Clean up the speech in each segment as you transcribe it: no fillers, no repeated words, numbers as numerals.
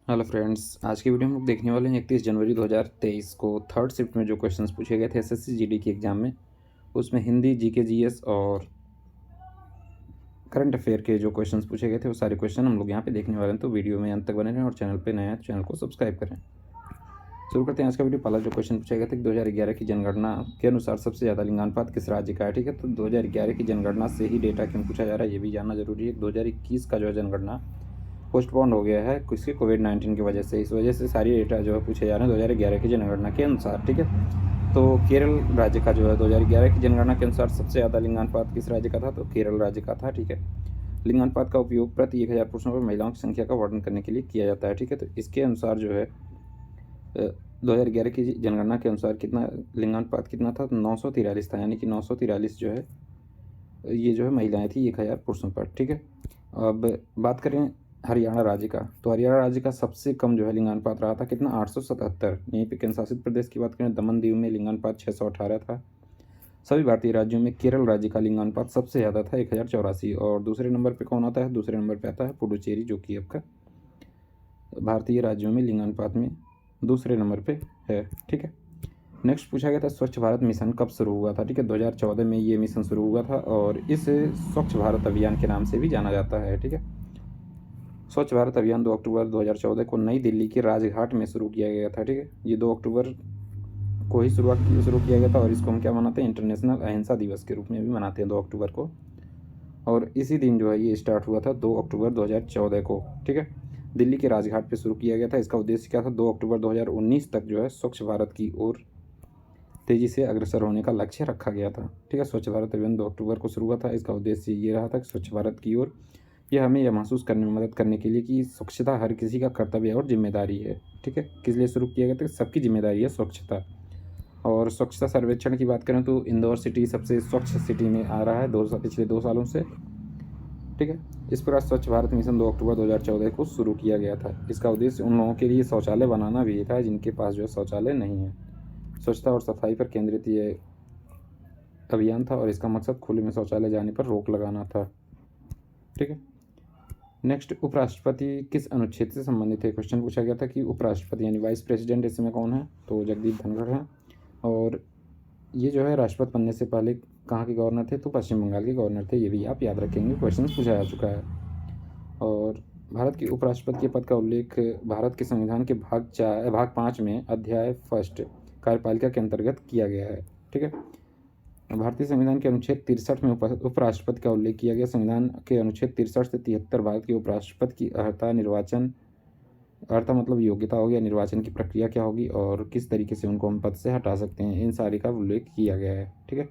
Hello friends, आज की video में हम लोग देखने वाले हैं 31 जनवरी 2023 को थर्ड शिफ्ट में जो क्वेश्चंस पूछे गए थे एसएससी जीडी की एग्ज़ाम में। उसमें हिंदी, जीके, जीएस और करंट अफेयर के जो क्वेश्चंस पूछे गए थे वो सारे क्वेश्चन हम लोग यहाँ पे देखने वाले हैं। तो वीडियो में अंत तक बने रहें और चैनल पे नया है तो चैनल को सब्सक्राइब करें। शुरू करते हैं आज का वीडियो। पहला जो क्वेश्चन पूछा गया था कि 2011 की जनगणना के अनुसार सबसे ज़्यादा लिंगानुपात किस राज्य का है। ठीक है, तो 2011 की जनगणना से ही डेटा क्यों पूछा जा रहा है ये भी जानना जरूरी है। 2021 का जो है जनगणना पोस्टपोन हो गया है किसकी कोविड-19 की वजह से। इस वजह से सारी डेटा जो है पूछे जा रहे हैं 2011 की जनगणना के अनुसार। ठीक है, तो केरल राज्य का जो है 2011 की जनगणना के अनुसार सबसे ज़्यादा लिंगानुपात किस राज्य का था, तो केरल राज्य का था। ठीक है, लिंगानुपात का उपयोग प्रति 1000 पुरुषों पर महिलाओं की संख्या का वर्णन करने के लिए किया जाता है। ठीक है, तो इसके अनुसार जो है 2011 की जनगणना के अनुसार कितना लिंगानुपात कितना था, तो 943 था। यानी कि 943 जो है ये जो है महिलाएं थी 1000 पुरुषों पर। ठीक है, अब बात करें हरियाणा राज्य का, तो हरियाणा राज्य का सबसे कम जो है लिंगानुपात रहा था कितना, 877। यहीं पे केंद्र शासित प्रदेश की बात करें दमन दीव में लिंगानुपात 618 था। सभी भारतीय राज्यों में केरल राज्य का लिंगानुपात सबसे ज़्यादा था 1084। और दूसरे नंबर पे कौन आता है, दूसरे नंबर पे आता है पुडुचेरी, जो कि आपका भारतीय राज्यों में लिंगानुपात में दूसरे नंबर पे है। ठीक है, नेक्स्ट पूछा गया था स्वच्छ भारत मिशन कब शुरू हुआ था। ठीक है, 2014 में ये मिशन शुरू हुआ था और इसे स्वच्छ भारत अभियान के नाम से भी जाना जाता है। ठीक है, स्वच्छ भारत अभियान 2 अक्टूबर 2014 को नई दिल्ली के राजघाट में शुरू किया गया था। ठीक है, ये 2 अक्टूबर को ही शुरू किया गया था और इसको हम क्या मनाते हैं, इंटरनेशनल अहिंसा दिवस के रूप में भी मनाते हैं 2 अक्टूबर को। और इसी दिन जो है ये स्टार्ट हुआ था 2 अक्टूबर 2014 को। ठीक है, दिल्ली के राजघाट पे शुरू किया गया था। इसका उद्देश्य क्या था, 2 अक्टूबर 2019 तक जो है स्वच्छ भारत की ओर तेजी से अग्रसर होने का लक्ष्य रखा गया था। ठीक है, स्वच्छ भारत अभियान 2 अक्टूबर को शुरू हुआ था। इसका उद्देश्य ये रहा था कि स्वच्छ भारत की ओर यह हमें यह महसूस करने में मदद करने के लिए कि स्वच्छता हर किसी का कर्तव्य और जिम्मेदारी है। ठीक है, किस लिए शुरू किया गया था, सबकी जिम्मेदारी है स्वच्छता। और स्वच्छता सर्वेक्षण की बात करें तो इंदौर सिटी सबसे स्वच्छ सिटी में आ रहा है पिछले 2 सालों से। ठीक है, इस प्रकार स्वच्छ भारत मिशन 2 अक्टूबर 2014 को शुरू किया गया था। इसका उद्देश्य उन लोगों के लिए शौचालय बनाना भी था जिनके पास जो है शौचालय नहीं है। स्वच्छता और सफाई पर केंद्रित ये अभियान था और इसका मकसद खुले में शौचालय जाने पर रोक लगाना था। ठीक है, नेक्स्ट उपराष्ट्रपति किस अनुच्छेद से संबंधित है। क्वेश्चन पूछा गया था कि उपराष्ट्रपति यानी वाइस प्रेसिडेंट इस समय कौन है, तो जगदीप धनखड़ हैं। और ये जो है राष्ट्रपति बनने से पहले कहाँ के गवर्नर थे, तो पश्चिम बंगाल के गवर्नर थे। ये भी आप याद रखेंगे, क्वेश्चन पूछा जा चुका है। और भारत के उपराष्ट्रपति के पद का उल्लेख भारत के संविधान के भाग 5 में अध्याय फर्स्ट कार्यपालिका के अंतर्गत किया गया है। ठीक है, भारतीय संविधान के अनुच्छेद 63 में उपराष्ट्रपति का उल्लेख किया गया। संविधान के अनुच्छेद 63 से 73 भारत के उपराष्ट्रपति की अर्हता मतलब योग्यता होगी, निर्वाचन की प्रक्रिया क्या होगी और किस तरीके से उनको हम पद से हटा सकते हैं, इन सारी का उल्लेख किया गया है। ठीक है,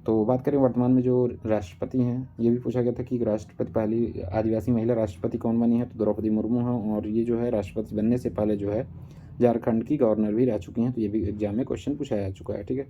तो बात करें वर्तमान में जो राष्ट्रपति हैं, ये भी पूछा गया था कि राष्ट्रपति पहली आदिवासी महिला राष्ट्रपति कौन बनी है, तो द्रौपदी मुर्मू हैं। और ये जो है राष्ट्रपति बनने से पहले जो है झारखंड की गवर्नर भी रह चुकी हैं। तो ये भी एग्जाम में क्वेश्चन पूछा जा चुका है। ठीक है,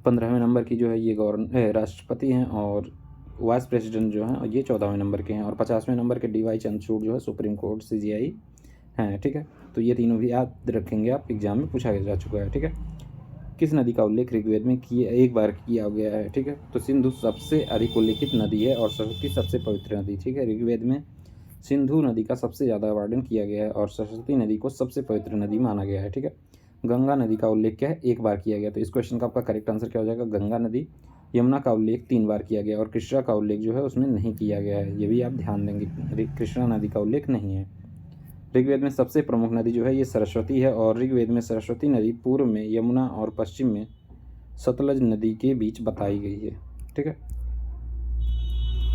15वें नंबर की जो है ये राष्ट्रपति हैं और वाइस प्रेसिडेंट जो हैं और ये 14वें नंबर के हैं। और 50वें नंबर के DY चंद्रचूड़ जो है सुप्रीम कोर्ट CJI हैं। ठीक है, तो ये तीनों भी याद रखेंगे आप, एग्जाम में पूछा जा चुका है। ठीक है, किस नदी का उल्लेख ऋग्वेद में एक बार किया गया है। ठीक है, तो सिंधु सबसे अधिक उल्लेखित नदी है और सरस्वती सबसे पवित्र नदी। ठीक है, ऋग्वेद में सिंधु नदी का सबसे ज़्यादा वर्णन किया गया है और सरस्वती नदी को सबसे पवित्र नदी माना गया है। ठीक है, गंगा नदी का उल्लेख क्या है, एक बार किया गया। तो इस क्वेश्चन का आपका करेक्ट आंसर क्या हो जाएगा, गंगा नदी। यमुना का उल्लेख 3 बार किया गया और कृष्णा का उल्लेख जो है उसमें नहीं किया गया है, ये भी आप ध्यान देंगे, कृष्णा नदी का उल्लेख नहीं है। ऋग्वेद में सबसे प्रमुख नदी जो है ये सरस्वती है और ऋग्वेद में सरस्वती नदी पूर्व में यमुना और पश्चिम में सतलज नदी के बीच बताई गई है। ठीक है,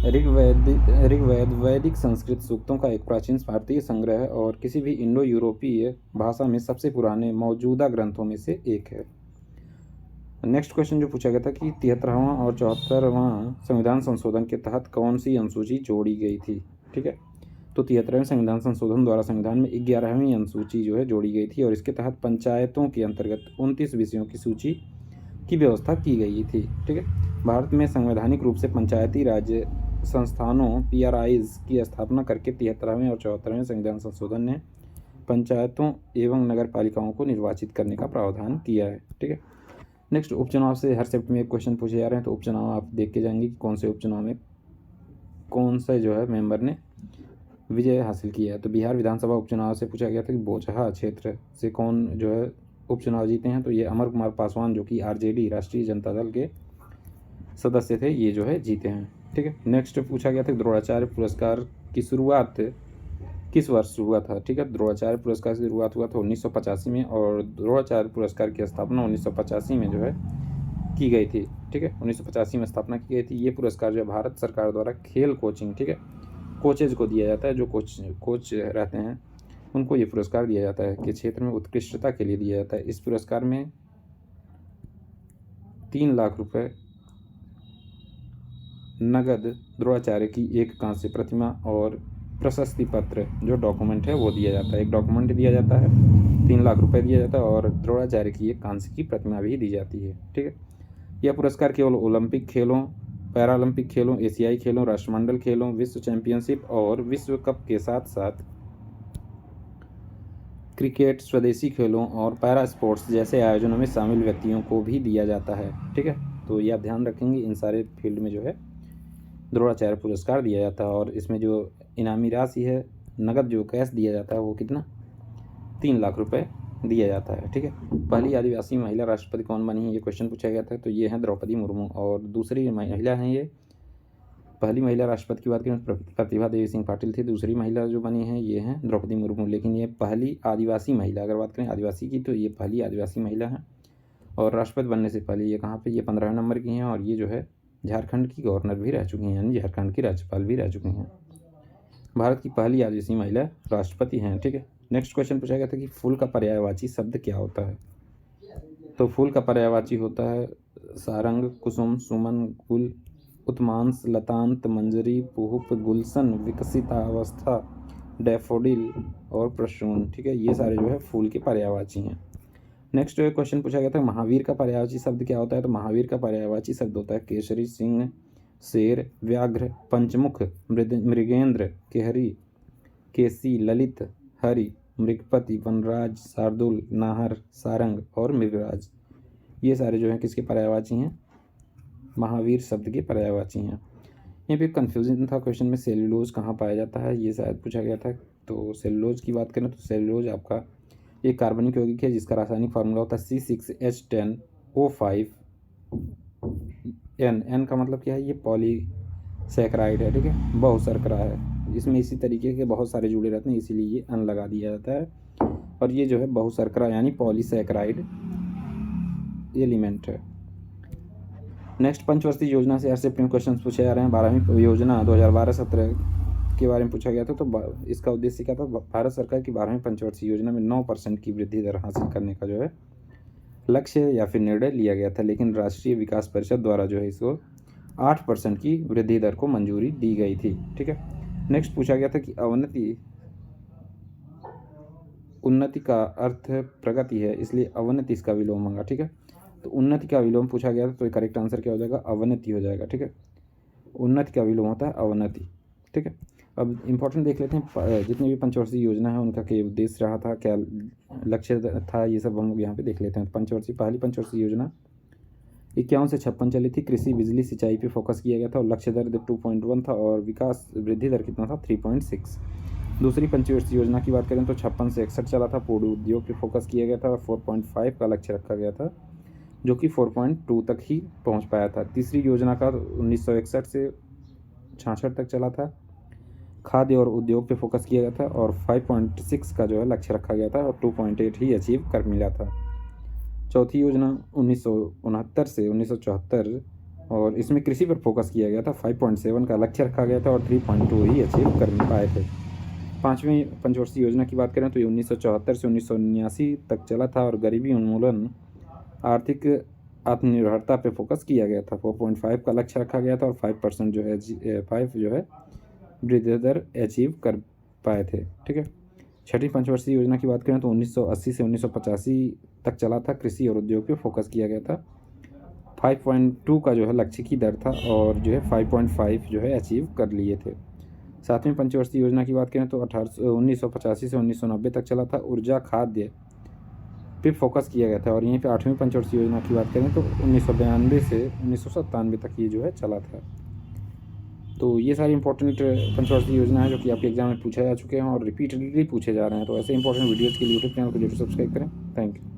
ऋग्वेद वैदिक संस्कृत सूक्तों का एक प्राचीन भारतीय संग्रह है और किसी भी इंडो यूरोपीय भाषा में सबसे पुराने मौजूदा ग्रंथों में से एक है। नेक्स्ट क्वेश्चन जो पूछा गया था कि 73वां और 74वां संविधान संशोधन के तहत कौन सी अनुसूची जोड़ी गई थी। ठीक है, तो 73वें संविधान संशोधन द्वारा संविधान में 11वीं अनुसूची जो है जोड़ी गई थी और इसके तहत पंचायतों के अंतर्गत 29 विषयों की सूची की व्यवस्था की गई थी। ठीक है, भारत में संवैधानिक रूप से पंचायती राज संस्थानों PRIs की स्थापना करके 73वें और 74वें संविधान संशोधन ने पंचायतों एवं नगर पालिकाओं को निर्वाचित करने का प्रावधान किया है। ठीक है, नेक्स्ट उपचुनाव से हर शिफ्ट में एक क्वेश्चन पूछे जा रहे हैं। तो उपचुनाव आप देख के जाएंगे कि कौन से उपचुनाव में कौन से जो है मेंबर ने विजय हासिल की है। तो बिहार विधानसभा उपचुनाव से पूछा गया था कि बोचहा क्षेत्र से कौन जो है उपचुनाव जीते हैं, तो ये अमर कुमार पासवान जो कि आरजेडी राष्ट्रीय जनता दल के सदस्य थे, ये जो है जीते हैं। ठीक है, नेक्स्ट पूछा गया था द्रोणाचार्य पुरस्कार की शुरुआत किस वर्ष हुआ था। ठीक है, द्रोणाचार्य पुरस्कार की शुरुआत हुआ था 1985 में, और द्रोणाचार्य पुरस्कार की स्थापना 1985 में जो है की गई थी। ठीक है, 1985 में स्थापना की गई थी। ये पुरस्कार जो है भारत सरकार द्वारा खेल कोचिंग, ठीक है, कोचेज को दिया जाता है, जो कोच रहते हैं उनको ये पुरस्कार दिया जाता है कि क्षेत्र में उत्कृष्टता के लिए दिया जाता है। इस पुरस्कार में 3 लाख रुपए नगद, द्रोणाचार्य की एक कांस्य प्रतिमा और प्रशस्ति पत्र जो डॉक्यूमेंट है वो दिया जाता है। एक डॉक्यूमेंट दिया जाता है, 3 लाख रुपए दिया जाता है, और द्रोणाचार्य की एक कांस्य की प्रतिमा भी दी जाती है। ठीक है, यह पुरस्कार केवल ओलंपिक खेलों, पैरालंपिक खेलों, एशियाई खेलों, राष्ट्रमंडल खेलों, विश्व चैंपियनशिप और विश्व कप के साथ साथ क्रिकेट, स्वदेशी खेलों और पैरा स्पोर्ट्स जैसे आयोजनों में शामिल व्यक्तियों को भी दिया जाता है। ठीक है, तो ये आप ध्यान रखेंगे, इन सारे फील्ड में जो है द्रोणाचार्य पुरस्कार दिया जाता है। और इसमें जो इनामी राशि है, नगद जो कैश दिया जाता है वो कितना, 3 लाख रुपए दिया जाता है। ठीक है, पहली आदिवासी महिला राष्ट्रपति कौन बनी है, ये क्वेश्चन पूछा गया था। तो ये है द्रौपदी मुर्मू, और दूसरी महिला हैं ये, पहली महिला राष्ट्रपति की बात करें प्रतिभा देवी सिंह पाटिल थी, दूसरी महिला जो बनी है ये हैं द्रौपदी मुर्मू। लेकिन ये पहली आदिवासी महिला, अगर बात करें आदिवासी की, तो ये पहली आदिवासी महिला है। और राष्ट्रपति बनने से पहले ये कहाँ पे, ये 15 नंबर की हैं, और ये जो है झारखंड की गवर्नर भी रह चुकी हैं, यानी झारखंड की राज्यपाल भी रह चुकी हैं। भारत की पहली आदिवासी महिला राष्ट्रपति हैं। ठीक है, नेक्स्ट क्वेश्चन पूछा गया था कि फूल का पर्यायवाची शब्द क्या होता है। तो फूल का पर्यायवाची होता है सारंग, कुसुम, सुमन, गुल, उत्मांस, लतांत, मंजरी, पुष्प, गुलशन, विकसितावस्था, डैफोडिल और प्रसून। ठीक है, ये सारे जो है फूल के पर्यायवाची हैं। नेक्स्ट क्वेश्चन पूछा गया था महावीर का पर्यायवाची शब्द क्या होता है। तो महावीर का पर्यायवाची शब्द होता है केसरी, सिंह, शेर, व्याघ्र, पंचमुख, मृगेंद्र, केहरी, केसी, ललित, हरि, मृगपति, वनराज, शार्दुल, नाहर, सारंग और मृगराज। ये सारे जो हैं किसके पर्यायवाची हैं, महावीर शब्द के पर्यायवाची हैं। यहाँ पे कन्फ्यूजन था क्वेश्चन में, सेलुलोज कहाँ पाया जाता है, ये शायद पूछा गया था। तो सेलुलोज की बात करें तो सेलुलोज आपका एक कार्बनिक यौगिक है जिसका रासायनिक फार्मूला होता है C6H10O5 N का मतलब क्या है, ये पॉलीसैकराइड है। ठीक है, बहुशर्करा है, इसमें इसी तरीके के बहुत सारे जुड़े रहते हैं, इसीलिए ये N लगा दिया जाता है। और ये जो है बहुशर्करा यानी पॉलीसैकराइड एलिमेंट है। नेक्स्ट पंचवर्षीय योजना से ऐसे क्वेश्चन पूछे जा रहे हैं। 12वीं योजना 2012-17 के बारे में पूछा गया था। तो इसका उद्देश्य क्या था, भारत सरकार की 12वीं पंचवर्षीय योजना में 9% की वृद्धि दर हासिल करने का जो है लक्ष्य या फिर निर्णय लिया गया था। लेकिन राष्ट्रीय विकास परिषद द्वारा जो है इसको 8% की वृद्धि दर को मंजूरी दी गई थी। ठीक है, नेक्स्ट पूछा गया था कि उन्नति का अर्थ प्रगति है, इसलिए अवनति इसका विलोम होगा। ठीक है, तो उन्नति का विलोम पूछा गया था, तो करेक्ट आंसर क्या हो जाएगा, अवनति हो जाएगा। ठीक है, उन्नति का विलोम होता है अवनति। ठीक है, अब इंपॉर्टेंट देख लेते हैं जितनी भी पंचवर्षीय योजना है उनका क्या उद्देश्य रहा था, क्या लक्ष्य था, ये सब हम लोग यहाँ पे देख लेते हैं। पहली पंचवर्षीय योजना 51 से 56 चली थी। कृषि, बिजली, सिंचाई पे फोकस किया गया था और लक्ष्य दर 2.1 था और विकास वृद्धि दर कितना था, 3.6। दूसरी पंचवर्षीय योजना की बात करें तो 56 से 61 चला था। पूर्ण उद्योग पे फोकस किया गया था और 4.5 का लक्ष्य रखा गया था, जो कि 4.2 तक ही पहुंच पाया था। तीसरी योजना का 1961 से 66 तक चला था। खाद्य और उद्योग पे फोकस किया गया था और 5.6 का जो है लक्ष्य रखा गया था और 2.8 ही अचीव कर मिला था। चौथी योजना 1969 से 1974 और इसमें कृषि पर फोकस किया गया था। 5.7 का लक्ष्य रखा गया था और 3.2 ही अचीव कर पाए थे। पाँचवीं पंचवर्षीय योजना की बात करें तो ये 1974 से 1979 तक चला था और गरीबी उन्मूलन, आर्थिक आत्मनिर्भरता पे फोकस किया गया था। 4.5 का लक्ष्य रखा गया था और 5% जो है 5 जो है वृद्धि दर अचीव कर पाए थे। ठीक है, छठी पंचवर्षीय योजना की बात करें तो 1980 से 1985 तक चला था। कृषि और उद्योग पे फोकस किया गया था। 5.2 का जो है लक्ष्य की दर था और जो है 5.5 जो है अचीव कर लिए थे। सातवीं पंचवर्षीय योजना की बात करें तो 1985 से 1990 तक चला था। ऊर्जा, खाद्य पे फोकस किया गया था और यहीं पे आठवीं पंचवर्षीय योजना की बात करें तो 1992 से 1997 तक ये जो है चला था। तो ये सारी इंपॉर्टेंट पंचवार्षिक योजना है जो कि आपके एग्जाम में पूछे जा चुके हैं और रिपीटेडली पूछे जा रहे हैं। तो ऐसे इंपॉर्टेंट वीडियोज़ के लिए यूट्यूब चैनल को जरूर सब्सक्राइब करें। Thank you.